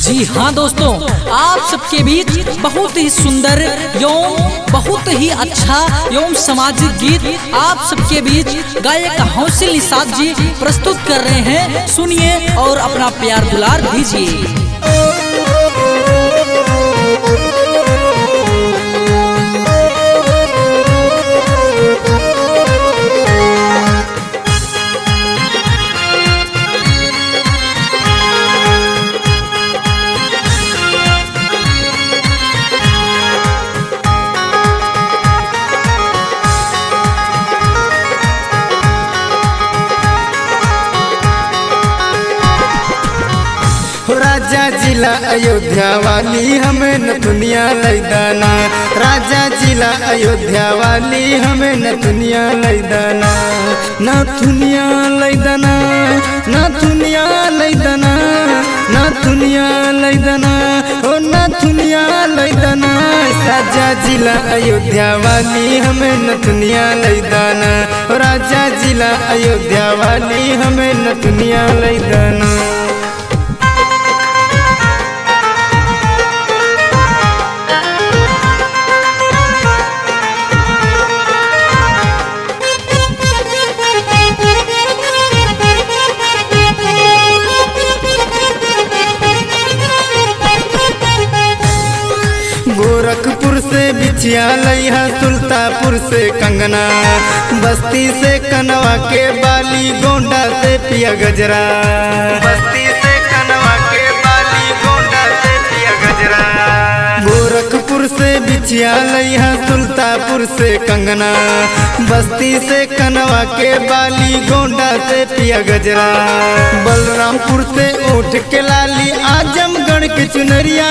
जी हाँ दोस्तों, आप सबके बीच बहुत ही सुंदर एवं बहुत ही अच्छा एवं सामाजिक गीत आप सबके बीच गायक हौसिल निषाद जी प्रस्तुत कर रहे हैं। सुनिए और अपना प्यार दुलार दीजिए। राजा जिला अयोध्या वाली हमें न दुनिया लैदाना, राजा जिला अयोध्या वाली हमें न दुनिया लैदाना, न दुनिया लैदाना, न दुनिया लैदाना, न दुनिया लैदाना, ओ न दुनिया लैदाना। राजा जिला अयोध्या वाली हमें न दुनिया लैदाना, राजा जिला अयोध्या वाली हमें न दुनिया लैदाना। गोरखपुर से बिछिया लइहा, सुल्तापुर से कंगना, बस्ती से कनवा के बाली, गोंडा से पिया गजरा, बस्ती से कनवा के बाली, गोंडा से पिया गजरा। गोरखपुर से बिछिया लइहा, सुल्तापुर से कंगना, बस्ती से कनवा के बाली, गोंडा से पिया गजरा। बलरामपुर से ऊँट के लाली, आजमगढ़ के चुनरिया,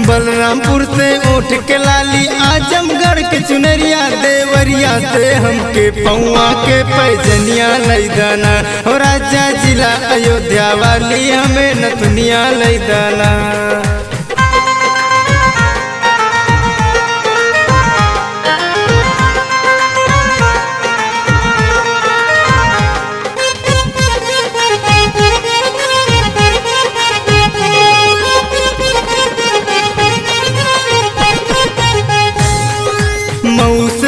बलरामपुर से ऊँट के लाली, आजमगढ़ के चुनरिया, देवरिया से हमके पौआ के पैजनिया लैदाना, हो राजा जिला अयोध्या वाली हमें न दुनिया लैदाना।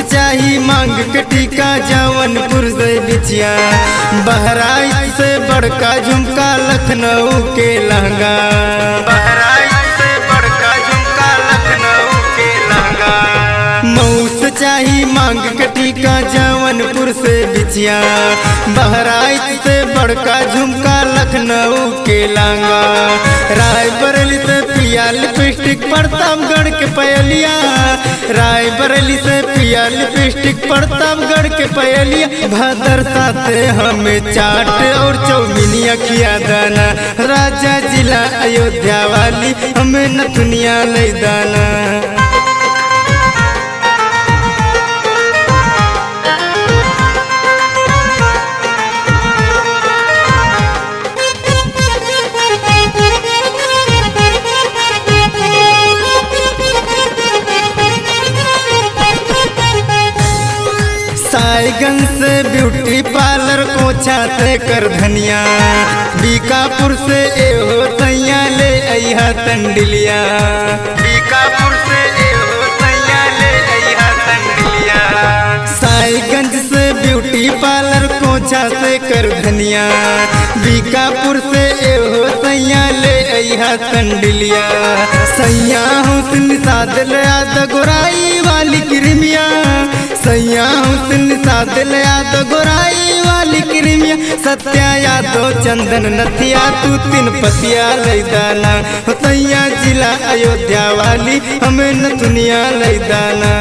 चाही मांग के टीका, जौनपुर से बिछिया, बहराइच से बड़का झुमका, लखनऊ के लहंगा, बहराइच से बड़का झुमका, लखनऊ के लहंगा। मऊ से चाही मांग के टीका, जौनपुर से बिछिया, बहराइच से बड़का झुमका, लखनऊ के लहंगा। रायबरेली से पिया लिपस्टिक, प्रतापगढ़ के पयलिया, रायबरेली से पिया लिपस्टिक, प्रतापगढ़ के पयलिया। भद्रता से हमें चाट और चौमिनिया खिया दाना, राजा जिला अयोध्या वाली हमें न दुनिया लैदाना। साईगंज से ब्यूटी पार्लर, कोचा से कर धनिया, बीकापुर से एहो सैया ले अइहा तंडिलिया, बीकापुर से एहो सैया ले अइहा तंडिलिया। साईगंज से ब्यूटी पार्लर, कोचा से कर धनिया, बीकापुर से एहो सैया ले अइहा तंडिलिया। सैया हुस्न निषाद याद गोराई वाली क्रीमिया, सैया हुस्न निषाद याद गोराई वाली क्रीमिया। सत्या यादव चंदन नथिया, तू तीन पतिया लैदाना, सैया जिला अयोध्या वाली हमें न दुनिया लैदाना।